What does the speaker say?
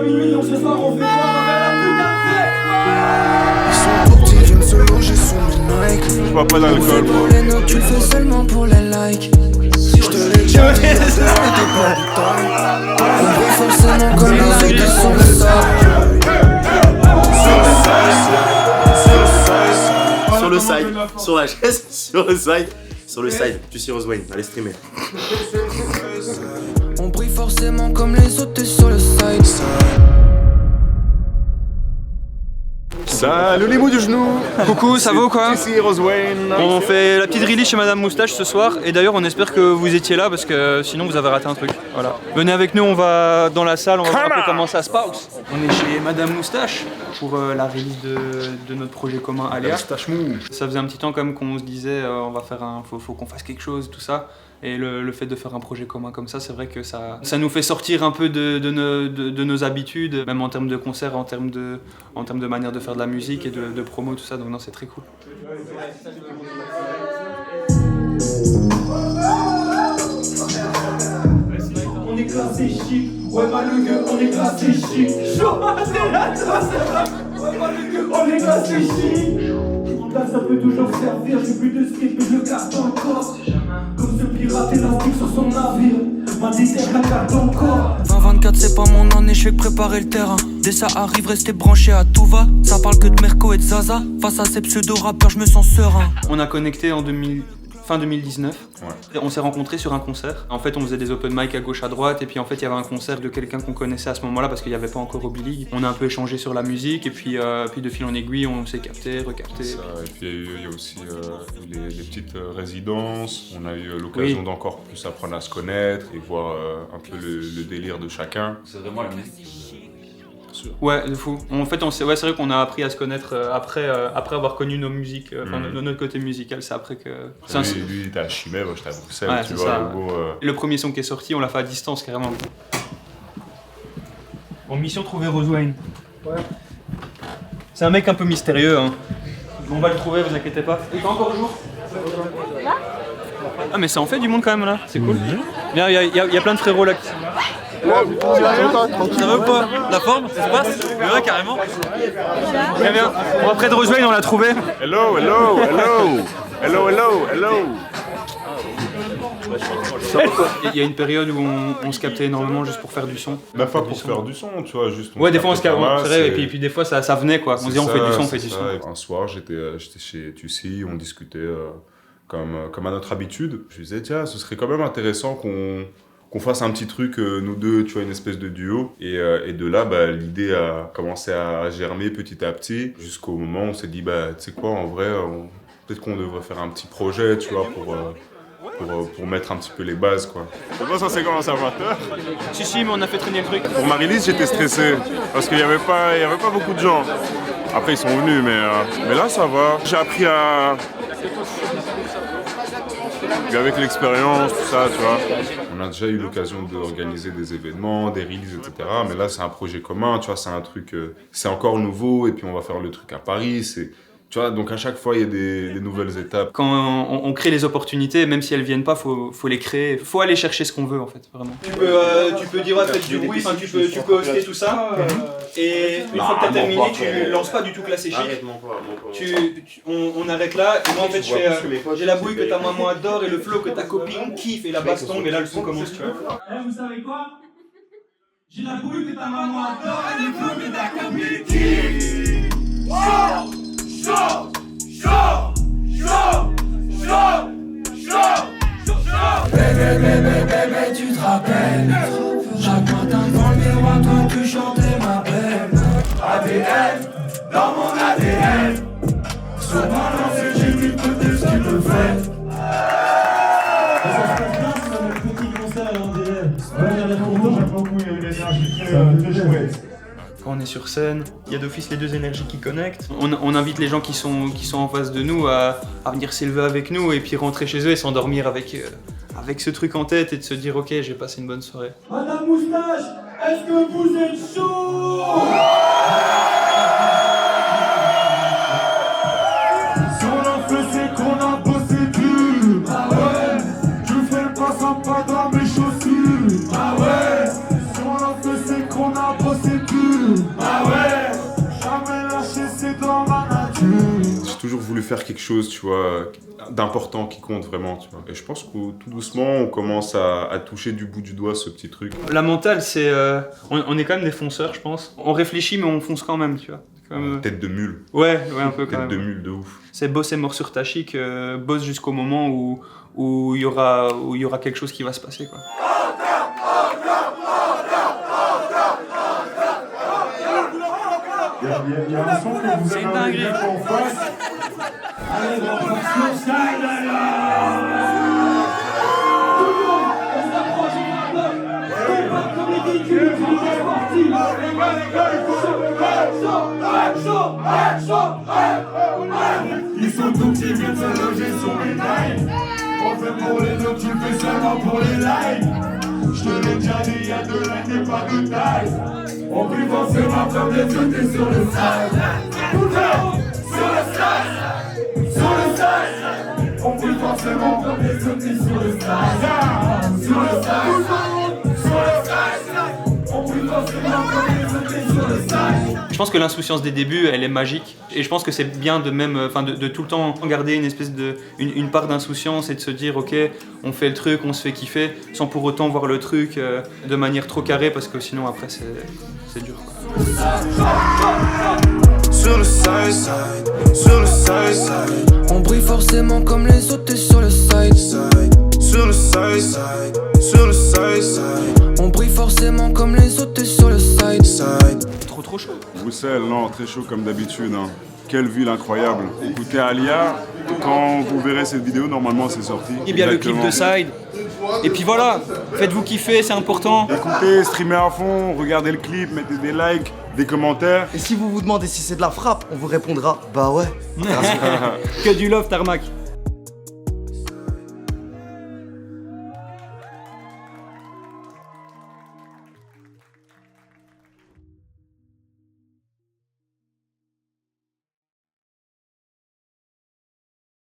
minuit, donc ce soir on fait quoi? On fait la putain de fête. Ils sont tout petits, viennent se loger sous mes Nike. Je bois pas d'alcool, moi. Les notes, tu le fais seulement pour les likes. Je te l'ai déjà dit, la terre n'était pas du temps. On brille forcément comme les autres qui sont les stars. Sur le side, sur la chaise, sur le side, tu sais Rose Wayne, allez streamer. On brille forcément comme les autres, t'es sur le side. Salut les mous du genou. Coucou, ça va ou quoi? Ici Rose Wayne. On fait la petite release chez Madame Moustache ce soir et d'ailleurs on espère que vous étiez là parce que sinon vous avez raté un truc. Voilà. Venez avec nous, on va dans la salle, on va voir un peu comment ça se passe. On est chez Madame Moustache pour la release de notre projet commun Alia. Ça faisait un petit temps quand même qu'on se disait on va faire faut qu'on fasse quelque chose, tout ça. Et le fait de faire un projet commun comme ça, c'est vrai que ça nous fait sortir un peu de nos habitudes, même en termes de concerts, en termes de manière de faire de la musique et de promo, tout ça. Donc non, c'est très cool. On est classé chic, ouais bah le gueux, on est classé chic. Chaud, c'est là, ouais bah le gueux, on est classé chic. Là ça peut toujours servir, j'ai plus de slip mais je le garde encore. Comme ce pirate élastique sur son navire, ma déterre la garde encore. 2024 c'est pas mon année, je fais que préparer le terrain. Dès ça arrive, rester branché à tout va. Ça parle que de Merco et de Zaza. Face à ces pseudo-rappeurs, je me sens serein. On a connecté en fin 2019. Ouais. On s'est rencontrés sur un concert. En fait, on faisait des open mic à gauche, à droite, et puis en fait, il y avait un concert de quelqu'un qu'on connaissait à ce moment-là parce qu'il n'y avait pas encore Hobby League. On a un peu échangé sur la musique, et puis de fil en aiguille, on s'est capté, recapté. Ça, et puis il y a aussi les petites résidences. On a eu l'occasion d'encore plus apprendre à se connaître et voir un peu le délire de chacun. C'est vraiment la musique. Ouais, de fou. En fait, c'est vrai qu'on a appris à se connaître après avoir connu nos musiques, notre côté musical. C'est après que. Lui, il était à Chimay, moi j'étais à Bruxelles, ouais, tu vois. Ça. Le, beau, le premier son qui est sorti, on l'a fait à distance carrément. Bon, mission trouver Rose Wayne. Ouais. C'est un mec un peu mystérieux, hein. On va le trouver, vous inquiétez pas. Il fait encore jour? Ah, mais ça en fait du monde quand même là, c'est cool. Il y a plein de frérots là qui sont là. Ça va ou pas? La forme? Ça se passe? Ouais, carrément. Très bien. Bon, après de Rose Wayne, on l'a trouvé. Hello, hello, hello. Hello, hello, hello. Il y a une période où on se captait énormément juste pour faire du son. Bah, pas pour faire du son, tu vois, juste. Ouais, des fois on se capte, c'est vrai, et puis des fois ça venait quoi. On se disait on fait du son, on fait du son. Un soir, j'étais chez Tussi, on discutait comme à notre habitude. Je lui disais, tiens, ce serait quand même intéressant qu'on fasse un petit truc, nous deux, tu vois, une espèce de duo. Et de là, bah, l'idée a commencé à germer petit à petit, jusqu'au moment où on s'est dit, bah, tu sais quoi, en vrai, peut-être qu'on devrait faire un petit projet, tu vois, pour mettre un petit peu les bases, quoi. C'est pas censé commencer à 20h. Si, mais on a fait traîner le truc. Pour ma release, j'étais stressé, parce qu'il y avait pas beaucoup de gens. Après, ils sont venus, mais là, ça va. J'ai appris à... Et avec l'expérience, tout ça, tu vois. On a déjà eu l'occasion d'organiser des événements, des releases, etc. Mais là, c'est un projet commun, tu vois, c'est un truc... c'est encore nouveau, et puis on va faire le truc à Paris, tu vois, donc à chaque fois, il y a des nouvelles étapes. Quand on crée les opportunités, même si elles viennent pas, faut les créer. Faut aller chercher ce qu'on veut, en fait, vraiment. Tu peux dire, faites du bruit, tu peux hoster tout ça. Et une fois que t'as terminé, tu lances pas du tout classé chic. On arrête là, et moi en fait je fais j'ai la bouille que ta maman adore et le flow que ta copine kiffe et la basse tombe et là le son commence, tu vois. Vous savez quoi? J'ai la bouille que ta maman adore et le flow que ta copine kiffe. Chaud, chaud, chaud, chaud, chaud, chaud. Bébé, tu te rappelles? Chaque matin devant le miroir, toi tu chantais ma peine. ADN, dans mon ADN. Sur ma lancée, j'ai mis le côté ce qu'il me fait. Ça se passe bien, c'est un petit concert et on dirait. Ouais, il y a beaucoup, il y a une énergie très chouette. Quand on est sur scène, il y a d'office les deux énergies qui connectent. On invite les gens qui sont en face de nous à venir s'élever avec nous et puis rentrer chez eux et s'endormir avec ce truc en tête et de se dire ok, j'ai passé une bonne soirée. Madame Moustache, est-ce que vous êtes chaud? Si on a fait, c'est qu'on a bossé dur. Ah ouais, je fais le pas sympa dans mes chaussures. Ah ouais, si on a fait, c'est qu'on a bossé dur. faire quelque chose, tu vois, d'important qui compte vraiment, tu vois. Et je pense que tout doucement, on commence à toucher du bout du doigt ce petit truc. La mentale, c'est... on est quand même des fonceurs, je pense. On réfléchit, mais on fonce quand même, tu vois. Comme... Tête de mule. Ouais, un peu quand Tête même. de mule de ouf. C'est bosser mort sur ta chic, bosse jusqu'au moment où il y aura quelque chose qui va se passer, quoi. Il y a un son que vous C'est une avez dinguerie. en face. Allez, on va faire slow style, alors. Tout le monde, on s'approche du rappeur. Combat comme les véhicules, vitesse sportive. Ils sont tout petits, viennent se loger sur les tailles. On fait pour les autres, tu le fais seulement pour les likes. Je te l'ai déjà dit, il y a deux lignes et pas de taille. On brille forcément comme des sautés sur le side. Tout le monde, sur le side. Sur le side. On brille forcément comme des sautés sur le side. Sur le side. Sur le side. On brille forcément comme des sautés sur le side. Je pense que l'insouciance des débuts, elle est magique. Et je pense que c'est bien de même, de tout le temps garder une espèce une part d'insouciance et de se dire, ok, on fait le truc, on se fait kiffer, sans pour autant voir le truc de manière trop carrée, parce que sinon après c'est dur, quoi. Sur le side, side, sur le side, side. On brille forcément comme les autres, t'es sur le side, side. Sur le side, side, sur le side, side. On brille forcément comme les autres, t'es sur le side, side. Trop chaud. Bruxelles, non, très chaud comme d'habitude. Hein. Quelle ville incroyable. Écoutez Alia, quand vous verrez cette vidéo, normalement c'est sorti. Et bien le clip de Side. Et puis voilà, faites-vous kiffer, c'est important. Écoutez, streamez à fond, regardez le clip, mettez des likes, des commentaires. Et si vous vous demandez si c'est de la frappe, on vous répondra bah ouais. Que du love, Tarmac.